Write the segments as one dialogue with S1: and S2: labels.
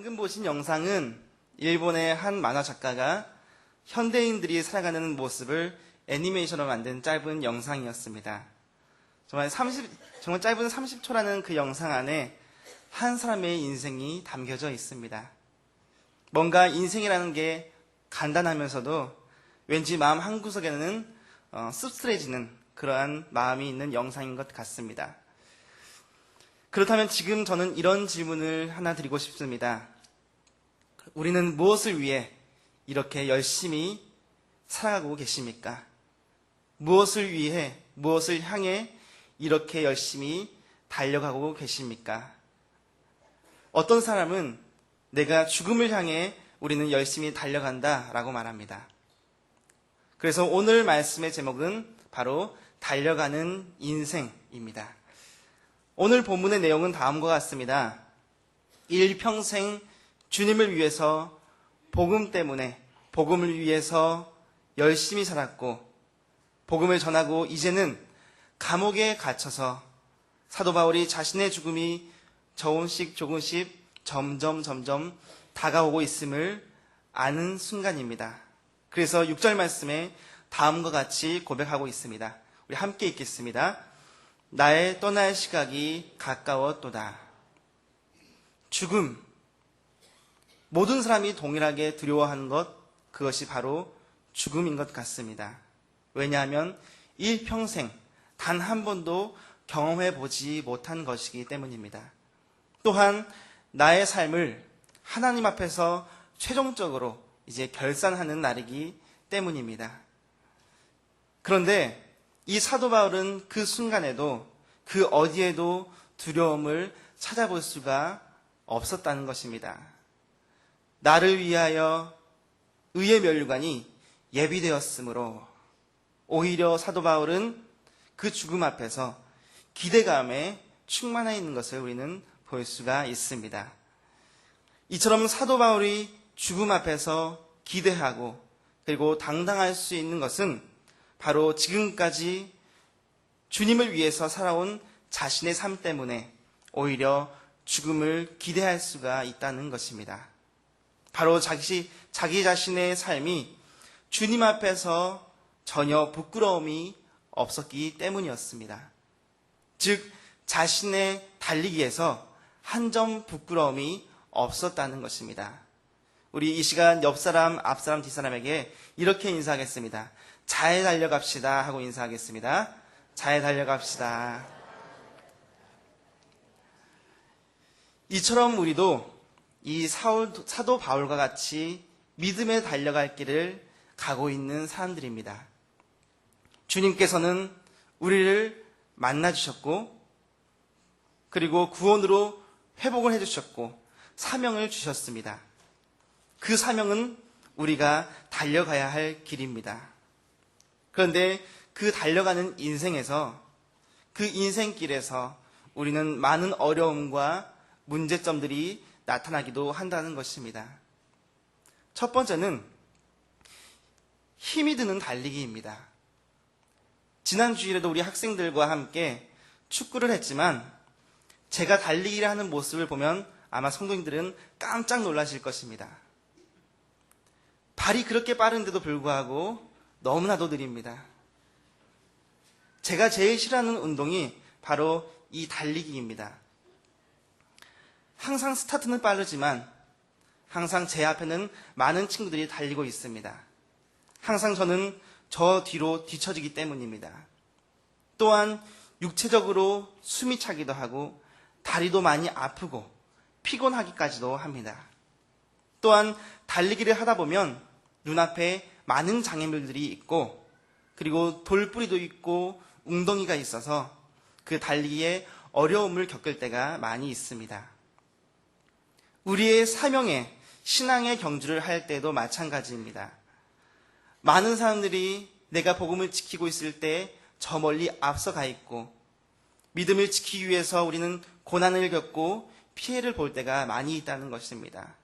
S1: 방금 보신 영상은 일본의 한 만화 작가가 현대인들이 살아가는 모습을 애니메이션으로 만든 짧은 영상이었습니다. 정말 짧은 30초라는 그 영상 안에 한 사람의 인생이 담겨져 있습니다. 뭔가 인생이라는 게 간단하면서도 왠지 마음 한구석에는 씁쓸해지는 그러한 마음이 있는 영상인 것 같습니다. 그렇다면 지금 저는 이런 질문을 하나 드리고 싶습니다. 우리는 무엇을 위해 이렇게 열심히 살아가고 계십니까? 무엇을 위해, 무엇을 향해 이렇게 열심히 달려가고 계십니까? 어떤 사람은 내가 죽음을 향해 우리는 열심히 달려간다 라고 말합니다. 그래서 오늘 말씀의 제목은 바로 달려가는 인생입니다. 오늘 본문의 내용은 다음과 같습니다. 일평생 주님을 위해서 복음 때문에 복음을 위해서 열심히 살았고 복음을 전하고 이제는 감옥에 갇혀서 사도 바울이 자신의 죽음이 조금씩 점점 다가오고 있음을 아는 순간입니다. 그래서 6절 말씀에 다음과 같이 고백하고 있습니다. 우리 함께 읽겠습니다. 나의 떠날 시각이 가까웠도다. 죽음. 모든 사람이 동일하게 두려워하는 것, 그것이 바로 죽음인 것 같습니다. 왜냐하면 일평생 단 한 번도 경험해 보지 못한 것이기 때문입니다. 또한 나의 삶을 하나님 앞에서 최종적으로 이제 결산하는 날이기 때문입니다. 그런데 이 사도 바울은 그 순간에도 그 어디에도 두려움을 찾아볼 수가 없었다는 것입니다. 나를 위하여 의의 면류관이 예비되었으므로 오히려 사도 바울은 그 죽음 앞에서 기대감에 충만해 있는 것을 우리는 볼 수가 있습니다. 이처럼 사도 바울이 죽음 앞에서 기대하고 그리고 당당할 수 있는 것은 바로 지금까지 주님을 위해서 살아온 자신의 삶 때문에 오히려 죽음을 기대할 수가 있다는 것입니다. 바로 자기 자신의 삶이 주님 앞에서 전혀 부끄러움이 없었기 때문이었습니다. 즉 자신의 달리기에서 한 점 부끄러움이 없었다는 것입니다. 우리 이 시간 옆사람, 앞사람, 뒷사람에게 이렇게 인사하겠습니다. 잘 달려갑시다 하고 인사하겠습니다. 잘 달려갑시다. 이처럼 우리도 이 사도 바울과 같이 믿음에 달려갈 길을 가고 있는 사람들입니다. 주님께서는 우리를 만나주셨고 그리고 구원으로 회복을 해주셨고 사명을 주셨습니다. 그 사명은 우리가 달려가야 할 길입니다. 그런데 그 달려가는 인생에서 그 인생길에서 우리는 많은 어려움과 문제점들이 나타나기도 한다는 것입니다. 첫 번째는 힘이 드는 달리기입니다. 지난 주일에도 우리 학생들과 함께 축구를 했지만 제가 달리기를 하는 모습을 보면 아마 성도님들은 깜짝 놀라실 것입니다. 발이 그렇게 빠른데도 불구하고 너무나도 느립니다. 제가 제일 싫어하는 운동이 바로 이 달리기입니다. 항상 스타트는 빠르지만 항상 제 앞에는 많은 친구들이 달리고 있습니다. 항상 저는 저 뒤로 뒤처지기 때문입니다. 또한 육체적으로 숨이 차기도 하고 다리도 많이 아프고 피곤하기까지도 합니다. 또한 달리기를 하다 보면 눈앞에 많은 장애물들이 있고 그리고 돌뿌리도 있고 웅덩이가 있어서 그 달리기에 어려움을 겪을 때가 많이 있습니다. 우리의 사명에 신앙의 경주를 할 때도 마찬가지입니다. 많은 사람들이 내가 복음을 지키고 있을 때 저 멀리 앞서가 있고 믿음을 지키기 위해서 우리는 고난을 겪고 피해를 볼 때가 많이 있다는 것입니다.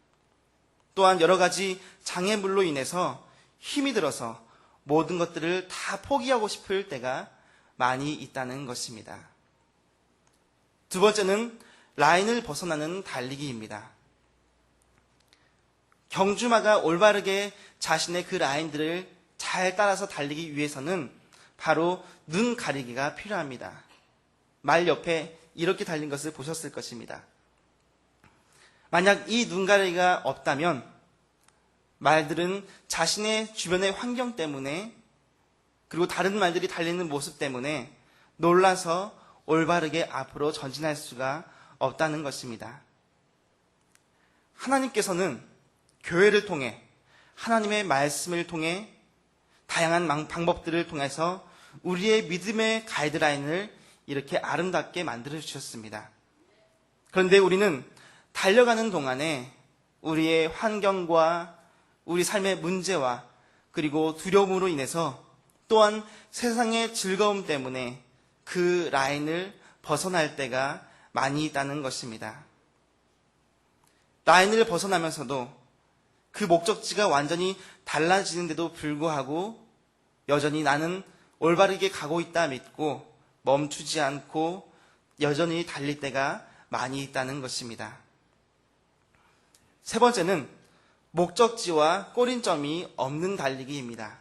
S1: 또한 여러 가지 장애물로 인해서 힘이 들어서 모든 것들을 다 포기하고 싶을 때가 많이 있다는 것입니다. 두 번째는 라인을 벗어나는 달리기입니다. 경주마가 올바르게 자신의 그 라인들을 잘 따라서 달리기 위해서는 바로 눈 가리기가 필요합니다. 말 옆에 이렇게 달린 것을 보셨을 것입니다. 만약 이 눈 가리기가 없다면 말들은 자신의 주변의 환경 때문에 그리고 다른 말들이 달리는 모습 때문에 놀라서 올바르게 앞으로 전진할 수가 없다는 것입니다. 하나님께서는 교회를 통해 하나님의 말씀을 통해 다양한 방법들을 통해서 우리의 믿음의 가이드라인을 이렇게 아름답게 만들어 주셨습니다. 그런데 우리는 달려가는 동안에 우리의 환경과 우리 삶의 문제와 그리고 두려움으로 인해서 또한 세상의 즐거움 때문에 그 라인을 벗어날 때가 많이 있다는 것입니다. 라인을 벗어나면서도 그 목적지가 완전히 달라지는데도 불구하고 여전히 나는 올바르게 가고 있다 믿고 멈추지 않고 여전히 달릴 때가 많이 있다는 것입니다. 세 번째는 목적지와 꼬린점이 없는 달리기입니다.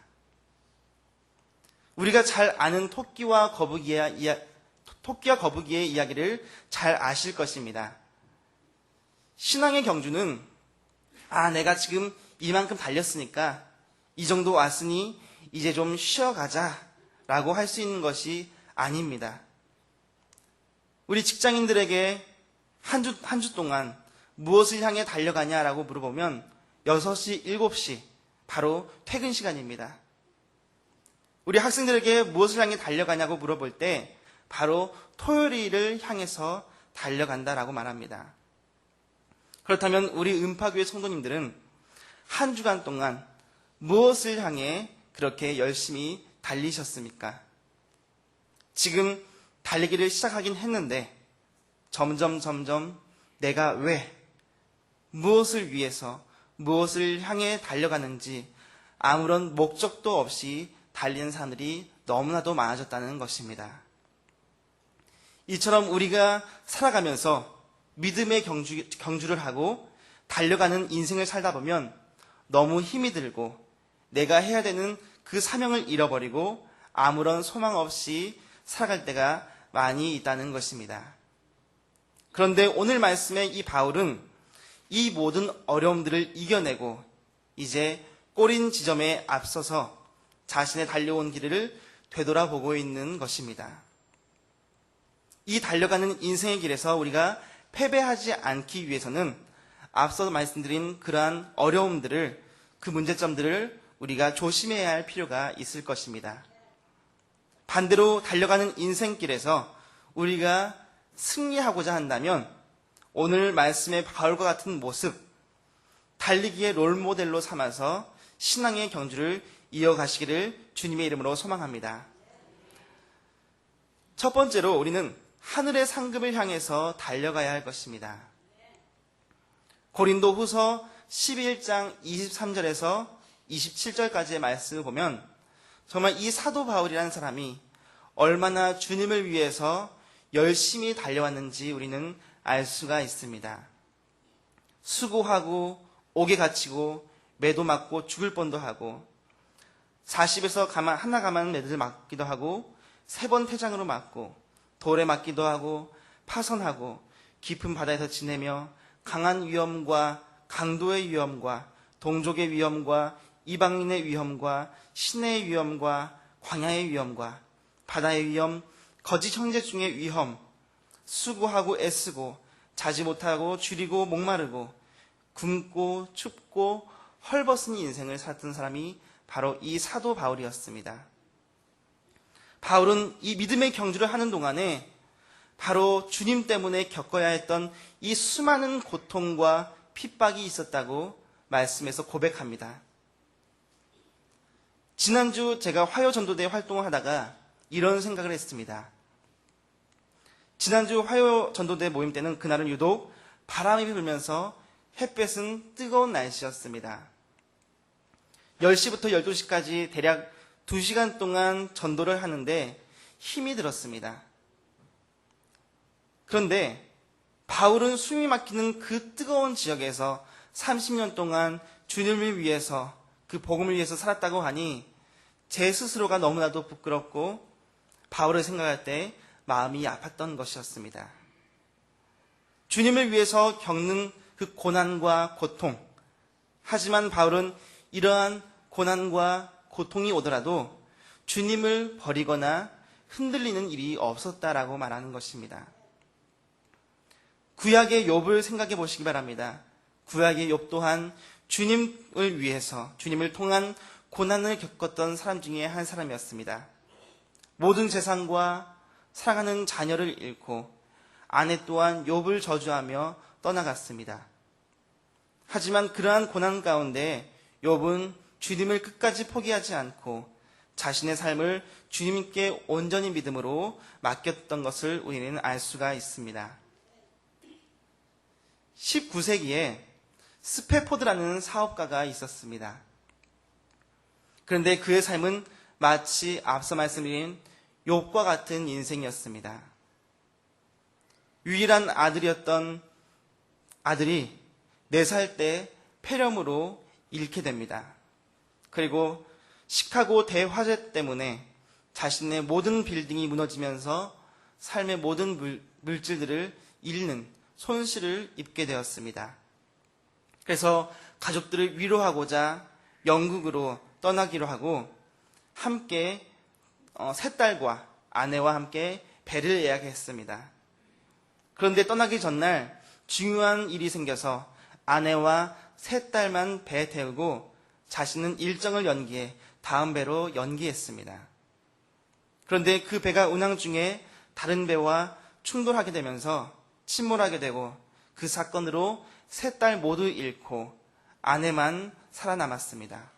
S1: 우리가 잘 아는 토끼와 거북이의 이야기를 잘 아실 것입니다. 신앙의 경주는 내가 지금 이만큼 달렸으니까 이 정도 왔으니 이제 좀 쉬어가자 라고 할 수 있는 것이 아닙니다. 우리 직장인들에게 한 주 동안 무엇을 향해 달려가냐라고 물어보면 6시, 7시 바로 퇴근 시간입니다. 우리 학생들에게 무엇을 향해 달려가냐고 물어볼 때 바로 토요일을 향해서 달려간다라고 말합니다. 그렇다면 우리 음파교회 성도님들은 한 주간 동안 무엇을 향해 그렇게 열심히 달리셨습니까? 지금 달리기를 시작하긴 했는데 점점 내가 왜, 무엇을 위해서, 무엇을 향해 달려가는지 아무런 목적도 없이 달리는 사람들이 너무나도 많아졌다는 것입니다. 이처럼 우리가 살아가면서 믿음의 경주를 하고 달려가는 인생을 살다 보면 너무 힘이 들고 내가 해야 되는 그 사명을 잃어버리고 아무런 소망 없이 살아갈 때가 많이 있다는 것입니다. 그런데 오늘 말씀의 이 바울은 이 모든 어려움들을 이겨내고 이제 꼬린 지점에 앞서서 자신의 달려온 길을 되돌아보고 있는 것입니다. 이 달려가는 인생의 길에서 우리가 패배하지 않기 위해서는 앞서 말씀드린 그러한 어려움들을, 그 문제점들을 우리가 조심해야 할 필요가 있을 것입니다. 반대로 달려가는 인생길에서 우리가 승리하고자 한다면 오늘 말씀의 바울과 같은 모습, 달리기의 롤모델로 삼아서 신앙의 경주를 이어가시기를 주님의 이름으로 소망합니다. 첫 번째로 우리는 하늘의 상급을 향해서 달려가야 할 것입니다. 고린도 후서 11장 23절에서 27절까지의 말씀을 보면 정말 이 사도 바울이라는 사람이 얼마나 주님을 위해서 열심히 달려왔는지 우리는 알 수가 있습니다. 수고하고 옥에 갇히고 매도 맞고 죽을 뻔도 하고 40에서 하나 가만 매를 맞기도 하고 3번 태장으로 맞고 돌에 맞기도 하고 파선하고 깊은 바다에서 지내며 강한 위험과 강도의 위험과 동족의 위험과 이방인의 위험과 시내의 위험과 광야의 위험과 바다의 위험, 거짓 형제 중의 위험, 수고하고 애쓰고 자지 못하고 줄이고 목마르고 굶고 춥고 헐벗은 인생을 살았던 사람이 바로 이 사도 바울이었습니다. 바울은 이 믿음의 경주를 하는 동안에 바로 주님 때문에 겪어야 했던 이 수많은 고통과 핍박이 있었다고 말씀에서 고백합니다. 지난주 제가 화요전도대 활동을 하다가 이런 생각을 했습니다. 지난주 화요전도대 모임 때는 그날은 유독 바람이 불면서 햇볕은 뜨거운 날씨였습니다. 10시부터 12시까지 대략 2시간 동안 전도를 하는데 힘이 들었습니다. 그런데 바울은 숨이 막히는 그 뜨거운 지역에서 30년 동안 주님을 위해서 그 복음을 위해서 살았다고 하니 제 스스로가 너무나도 부끄럽고 바울을 생각할 때 마음이 아팠던 것이었습니다. 주님을 위해서 겪는 그 고난과 고통, 하지만 바울은 이러한 고난과 고통이 오더라도 주님을 버리거나 흔들리는 일이 없었다라고 말하는 것입니다. 구약의 욥을 생각해 보시기 바랍니다. 구약의 욥 또한 주님을 위해서, 주님을 통한 고난을 겪었던 사람 중에 한 사람이었습니다. 모든 재산과 사랑하는 자녀를 잃고 아내 또한 욥을 저주하며 떠나갔습니다. 하지만 그러한 고난 가운데 욥은 주님을 끝까지 포기하지 않고 자신의 삶을 주님께 온전히 믿음으로 맡겼던 것을 우리는 알 수가 있습니다. 19세기에 스페포드라는 사업가가 있었습니다. 그런데 그의 삶은 마치 앞서 말씀드린 욥과 같은 인생이었습니다. 유일한 아들이었던 아들이 4살 때 폐렴으로 잃게 됩니다. 그리고 시카고 대화재 때문에 자신의 모든 빌딩이 무너지면서 삶의 모든 물질들을 잃는 손실을 입게 되었습니다. 그래서 가족들을 위로하고자 영국으로 떠나기로 하고 함께 3딸과 아내와 함께 배를 예약했습니다. 그런데 떠나기 전날 중요한 일이 생겨서 아내와 3딸만 배 태우고 자신은 일정을 연기해 다음 배로 연기했습니다. 그런데 그 배가 운항 중에 다른 배와 충돌하게 되면서 침몰하게 되고 그 사건으로 3딸 모두 잃고 아내만 살아남았습니다.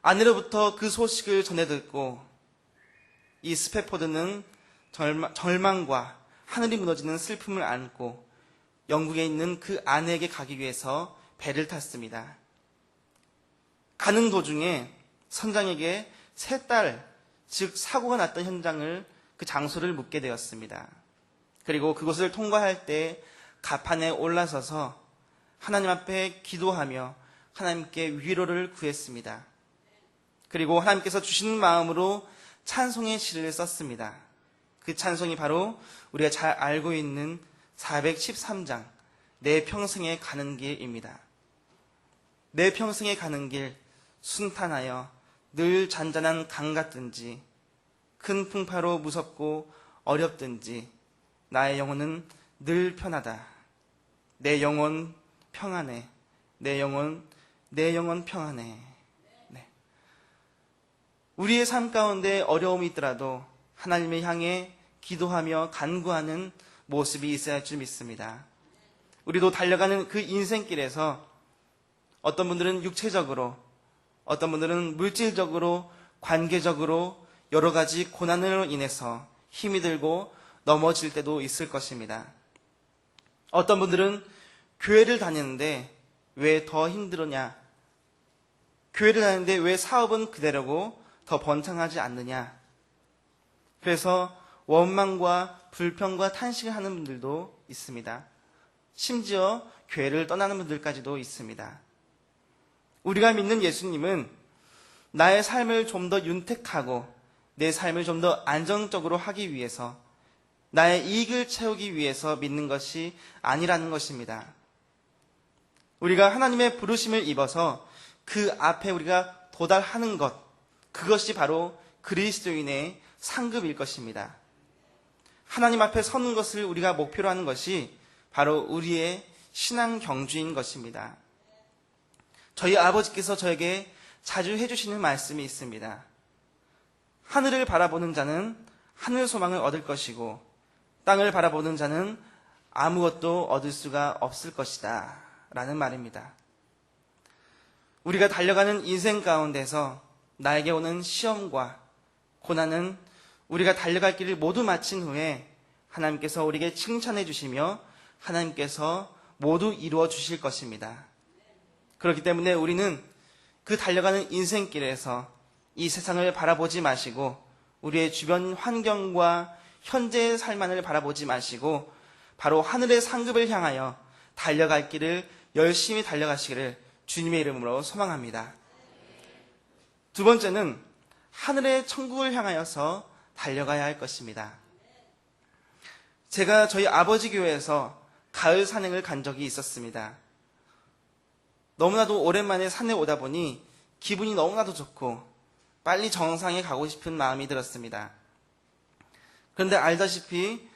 S1: 아내로부터 그 소식을 전해 듣고 이 스페포드는 절망과 하늘이 무너지는 슬픔을 안고 영국에 있는 그 아내에게 가기 위해서 배를 탔습니다. 가는 도중에 선장에게 3딸, 즉 사고가 났던 현장을 그 장소를 묻게 되었습니다. 그리고 그곳을 통과할 때 가판에 올라서서 하나님 앞에 기도하며 하나님께 위로를 구했습니다. 그리고 하나님께서 주시는 마음으로 찬송의 시를 썼습니다. 그 찬송이 바로 우리가 잘 알고 있는 413장 내 평생에 가는 길입니다. 내 평생에 가는 길 순탄하여 늘 잔잔한 강 같든지 큰 풍파로 무섭고 어렵든지 나의 영혼은 늘 편하다. 내 영혼 평안해. 내 영혼 평안해. 네. 우리의 삶 가운데 어려움이 있더라도 하나님을 향해 기도하며 간구하는 모습이 있어야 할 줄 믿습니다. 우리도 달려가는 그 인생길에서 어떤 분들은 육체적으로, 어떤 분들은 물질적으로, 관계적으로 여러 가지 고난으로 인해서 힘이 들고 넘어질 때도 있을 것입니다. 어떤 분들은 교회를 다니는데 왜 더 힘들었냐? 교회를 다니는데 왜 사업은 그대로고 더 번창하지 않느냐? 그래서 원망과 불평과 탄식을 하는 분들도 있습니다. 심지어 교회를 떠나는 분들까지도 있습니다. 우리가 믿는 예수님은 나의 삶을 좀 더 윤택하고 내 삶을 좀 더 안정적으로 하기 위해서 나의 이익을 채우기 위해서 믿는 것이 아니라는 것입니다. 우리가 하나님의 부르심을 입어서 그 앞에 우리가 도달하는 것, 그것이 바로 그리스도인의 상급일 것입니다. 하나님 앞에 서는 것을 우리가 목표로 하는 것이 바로 우리의 신앙 경주인 것입니다. 저희 아버지께서 저에게 자주 해주시는 말씀이 있습니다. 하늘을 바라보는 자는 하늘 소망을 얻을 것이고 땅을 바라보는 자는 아무것도 얻을 수가 없을 것이다 라는 말입니다. 우리가 달려가는 인생 가운데서 나에게 오는 시험과 고난은 우리가 달려갈 길을 모두 마친 후에 하나님께서 우리에게 칭찬해 주시며 하나님께서 모두 이루어 주실 것입니다. 그렇기 때문에 우리는 그 달려가는 인생길에서 이 세상을 바라보지 마시고 우리의 주변 환경과 현재의 삶만을 바라보지 마시고 바로 하늘의 상급을 향하여 달려갈 길을 열심히 달려가시기를 주님의 이름으로 소망합니다. 두 번째는 하늘의 천국을 향하여서 달려가야 할 것입니다. 제가 저희 아버지 교회에서 가을 산행을 간 적이 있었습니다. 너무나도 오랜만에 산에 오다 보니 기분이 너무나도 좋고 빨리 정상에 가고 싶은 마음이 들었습니다. 그런데 알다시피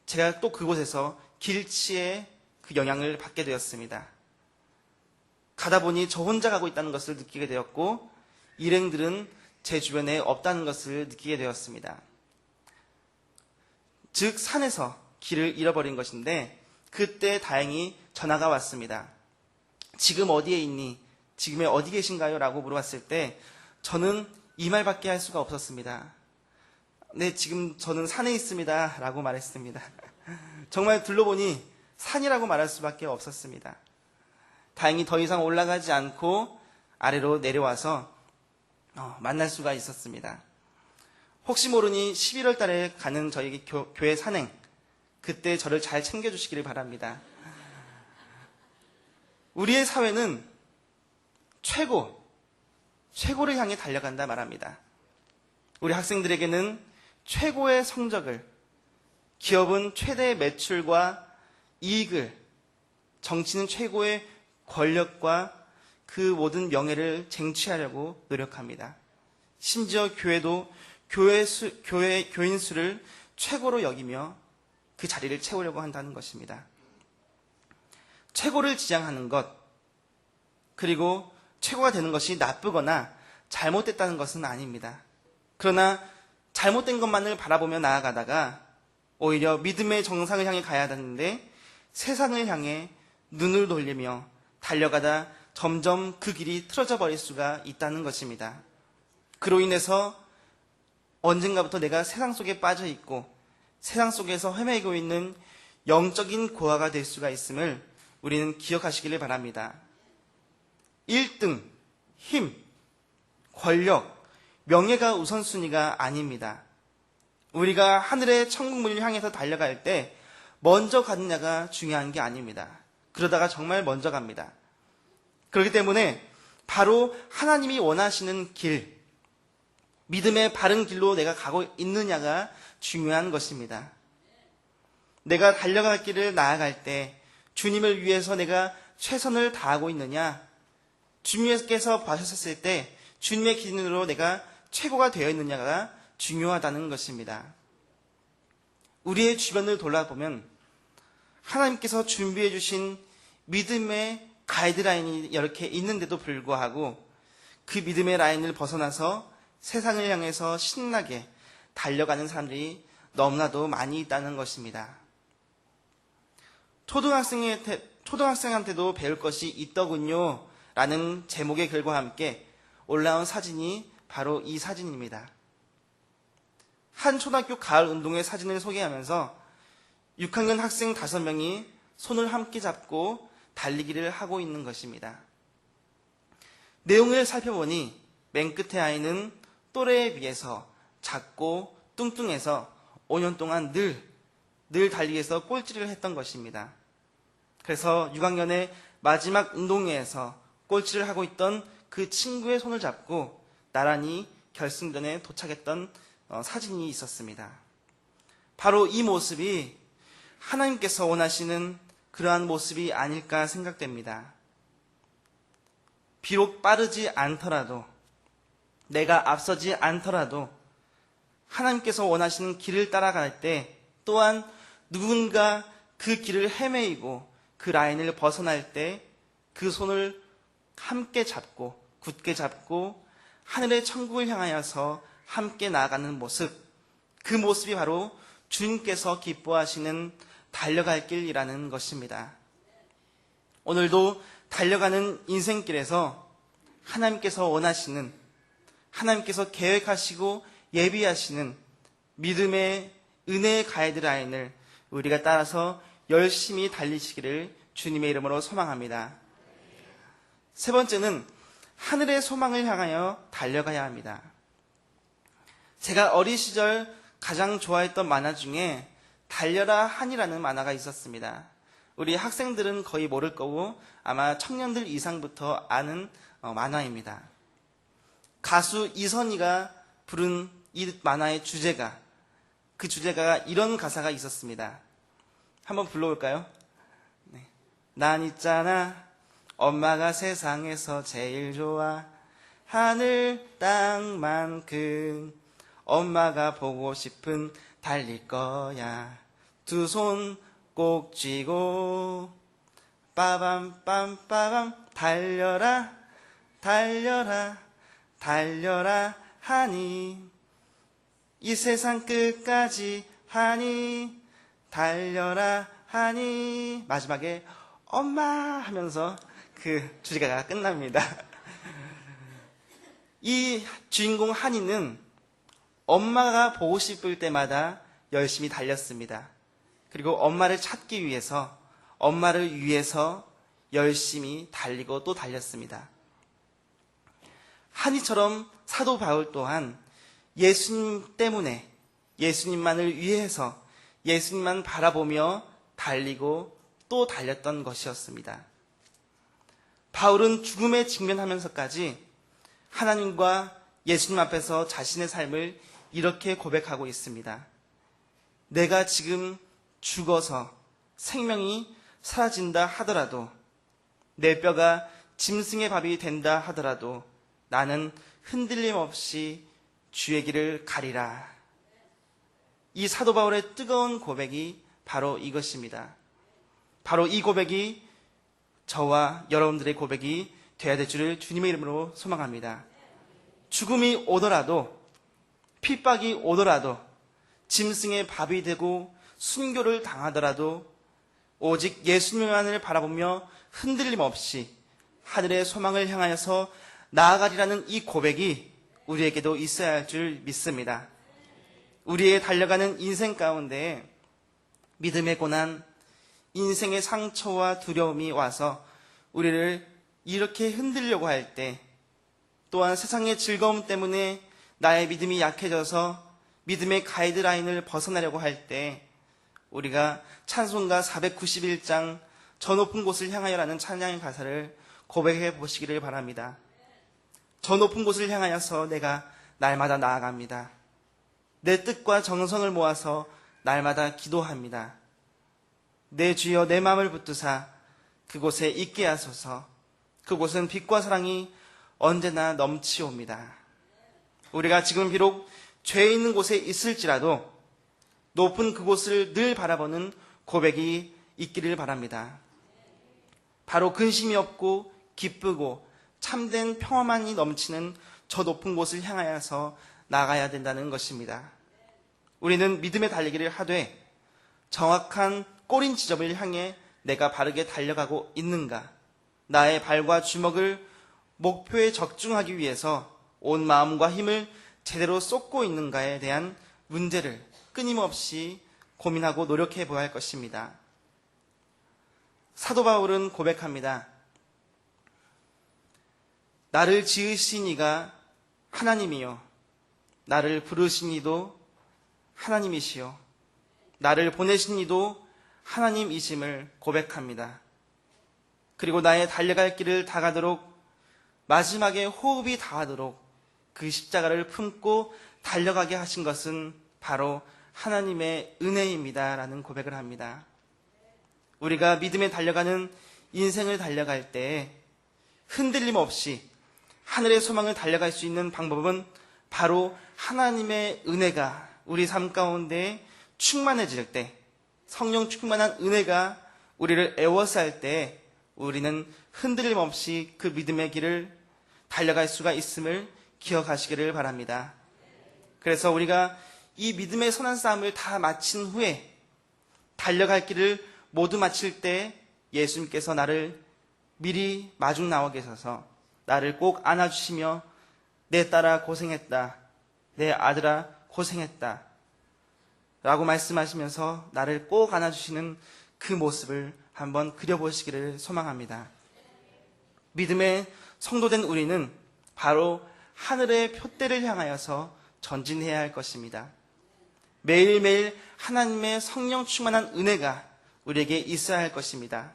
S1: 제가 또 그곳에서 길치의 그 영향을 받게 되었습니다. 가다 보니 저 혼자 가고 있다는 것을 느끼게 되었고 일행들은 제 주변에 없다는 것을 느끼게 되었습니다. 즉 산에서 길을 잃어버린 것인데 그때 다행히 전화가 왔습니다. 지금 어디에 있니? 지금에 어디 계신가요? 라고 물어봤을 때 저는 이 말밖에 할 수가 없었습니다. 네, 지금 저는 산에 있습니다. 라고 말했습니다. 정말 둘러보니 산이라고 말할 수밖에 없었습니다. 다행히 더 이상 올라가지 않고 아래로 내려와서 만날 수가 있었습니다. 혹시 모르니 11월 달에 가는 저희 교회 산행, 그때 저를 잘 챙겨주시기를 바랍니다. 우리의 사회는 최고를 향해 달려간다 말합니다. 우리 학생들에게는 최고의 성적을, 기업은 최대의 매출과 이익을, 정치는 최고의 권력과 그 모든 명예를 쟁취하려고 노력합니다. 심지어 교회도 교인 수를 최고로 여기며 그 자리를 채우려고 한다는 것입니다. 최고를 지향하는 것, 그리고 최고가 되는 것이 나쁘거나 잘못됐다는 것은 아닙니다. 그러나 잘못된 것만을 바라보며 나아가다가 오히려 믿음의 정상을 향해 가야 하는데 세상을 향해 눈을 돌리며 달려가다 점점 그 길이 틀어져 버릴 수가 있다는 것입니다. 그로 인해서 언젠가부터 내가 세상 속에 빠져 있고 세상 속에서 헤매고 있는 영적인 고아가 될 수가 있음을 우리는 기억하시기를 바랍니다. 1등, 힘, 권력, 명예가 우선순위가 아닙니다. 우리가 하늘의 천국문을 향해서 달려갈 때 먼저 가느냐가 중요한 게 아닙니다. 그러다가 정말 먼저 갑니다. 그렇기 때문에 바로 하나님이 원하시는 길, 믿음의 바른 길로 내가 가고 있느냐가 중요한 것입니다. 내가 달려갈 길을 나아갈 때 주님을 위해서 내가 최선을 다하고 있느냐, 주님께서 봐주셨을 때 주님의 기준으로 내가 최고가 되어 있느냐가 중요하다는 것입니다. 우리의 주변을 돌아보면 하나님께서 준비해 주신 믿음의 가이드라인이 이렇게 있는데도 불구하고 그 믿음의 라인을 벗어나서 세상을 향해서 신나게 달려가는 사람들이 너무나도 많이 있다는 것입니다. 초등학생한테도 배울 것이 있더군요 라는 제목의 글과 함께 올라온 사진이 바로 이 사진입니다. 한 초등학교 가을 운동회 사진을 소개하면서 6학년 학생 5명이 손을 함께 잡고 달리기를 하고 있는 것입니다. 내용을 살펴보니 맨 끝의 아이는 또래에 비해서 작고 뚱뚱해서 5년 동안 늘 달리기에서 꼴찌를 했던 것입니다. 그래서 6학년의 마지막 운동회에서 꼴찌를 하고 있던 그 친구의 손을 잡고 나란히 결승전에 도착했던 사진이 있었습니다. 바로 이 모습이 하나님께서 원하시는 그러한 모습이 아닐까 생각됩니다. 비록 빠르지 않더라도, 내가 앞서지 않더라도 하나님께서 원하시는 길을 따라갈 때 또한 누군가 그 길을 헤매이고 그 라인을 벗어날 때 그 손을 함께 잡고 굳게 잡고 하늘의 천국을 향하여서 함께 나아가는 모습, 그 모습이 바로 주님께서 기뻐하시는 달려갈 길이라는 것입니다. 오늘도 달려가는 인생길에서 하나님께서 원하시는, 하나님께서 계획하시고 예비하시는 믿음의 은혜의 가이드라인을 우리가 따라서 열심히 달리시기를 주님의 이름으로 소망합니다. 세 번째는 하늘의 소망을 향하여 달려가야 합니다. 제가 어린 시절 가장 좋아했던 만화 중에 달려라 한이라는 만화가 있었습니다. 우리 학생들은 거의 모를 거고 아마 청년들 이상부터 아는 만화입니다. 가수 이선희가 부른 이 만화의 주제가, 그 주제가가 이런 가사가 있었습니다. 한번 불러볼까요? 네. 난 있잖아 엄마가 세상에서 제일 좋아 하늘 땅만큼 엄마가 보고 싶은 달릴 거야 두 손 꼭 쥐고 빠밤 빰빠밤 달려라 달려라 달려라 하니 이 세상 끝까지 하니 달려라 하니 마지막에 엄마 하면서 그 주제가가 끝납니다. 이 주인공 한이는 엄마가 보고 싶을 때마다 열심히 달렸습니다. 그리고 엄마를 찾기 위해서 엄마를 위해서 열심히 달리고 또 달렸습니다. 한이처럼 사도 바울 또한 예수님 때문에 예수님만을 위해서 예수님만 바라보며 달리고 또 달렸던 것이었습니다. 바울은 죽음에 직면하면서까지 하나님과 예수님 앞에서 자신의 삶을 이렇게 고백하고 있습니다. 내가 지금 죽어서 생명이 사라진다 하더라도 내 뼈가 짐승의 밥이 된다 하더라도 나는 흔들림 없이 주의 길을 가리라. 이 사도 바울의 뜨거운 고백이 바로 이것입니다. 바로 이 고백이 저와 여러분들의 고백이 되어야 될 줄을 주님의 이름으로 소망합니다. 죽음이 오더라도 핍박이 오더라도 짐승의 밥이 되고 순교를 당하더라도 오직 예수님만을 바라보며 흔들림 없이 하늘의 소망을 향하여서 나아가리라는 이 고백이 우리에게도 있어야 할 줄 믿습니다. 우리의 달려가는 인생 가운데 믿음의 고난, 인생의 상처와 두려움이 와서 우리를 이렇게 흔들려고 할 때, 또한 세상의 즐거움 때문에 나의 믿음이 약해져서 믿음의 가이드라인을 벗어나려고 할 때 우리가 찬송가 491장 저 높은 곳을 향하여라는 찬양의 가사를 고백해 보시기를 바랍니다. 저 높은 곳을 향하여서 내가 날마다 나아갑니다. 내 뜻과 정성을 모아서 날마다 기도합니다. 내 주여 내 마음을 붙드사 그곳에 있게 하소서. 그곳은 빛과 사랑이 언제나 넘치옵니다. 우리가 지금 비록 죄 있는 곳에 있을지라도 높은 그곳을 늘 바라보는 고백이 있기를 바랍니다. 바로 근심이 없고 기쁘고 참된 평화만이 넘치는 저 높은 곳을 향하여서 나가야 된다는 것입니다. 우리는 믿음의 달리기를 하되 정확한 꼬린 지점을 향해 내가 바르게 달려가고 있는가? 나의 발과 주먹을 목표에 적중하기 위해서 온 마음과 힘을 제대로 쏟고 있는가에 대한 문제를 끊임없이 고민하고 노력해 보아야 할 것입니다. 사도 바울은 고백합니다. 나를 지으신 이가 하나님이요 나를 부르신 이도 하나님이시요 나를 보내신 이도 하나님이심을 고백합니다. 그리고 나의 달려갈 길을 다가도록 마지막에 호흡이 다하도록 그 십자가를 품고 달려가게 하신 것은 바로 하나님의 은혜입니다 라는 고백을 합니다. 우리가 믿음에 달려가는 인생을 달려갈 때 흔들림 없이 하늘의 소망을 달려갈 수 있는 방법은 바로 하나님의 은혜가 우리 삶 가운데 충만해질 때, 성령 충만한 은혜가 우리를 애워싸할 때 우리는 흔들림 없이 그 믿음의 길을 달려갈 수가 있음을 기억하시기를 바랍니다. 그래서 우리가 이 믿음의 선한 싸움을 다 마친 후에 달려갈 길을 모두 마칠 때 예수님께서 나를 미리 마중 나와 계셔서 나를 꼭 안아주시며 내 딸아 고생했다, 내 아들아 고생했다 라고 말씀하시면서 나를 꼭 안아주시는 그 모습을 한번 그려보시기를 소망합니다. 믿음의 성도된 우리는 바로 하늘의 표대를 향하여서 전진해야 할 것입니다. 매일매일 하나님의 성령 충만한 은혜가 우리에게 있어야 할 것입니다.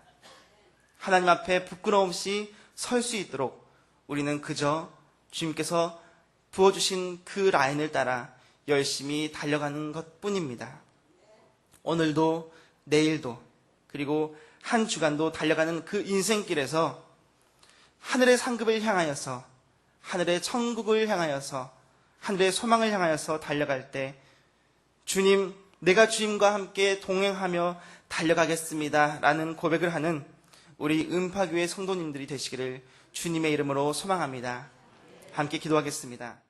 S1: 하나님 앞에 부끄러움 없이 설 수 있도록 우리는 그저 주님께서 부어주신 그 라인을 따라 열심히 달려가는 것뿐입니다. 오늘도 내일도 그리고 한 주간도 달려가는 그 인생길에서 하늘의 상급을 향하여서, 하늘의 천국을 향하여서, 하늘의 소망을 향하여서 달려갈 때 주님, 내가 주님과 함께 동행하며 달려가겠습니다 라는 고백을 하는 우리 음파교회 성도님들이 되시기를 주님의 이름으로 소망합니다. 함께 기도하겠습니다.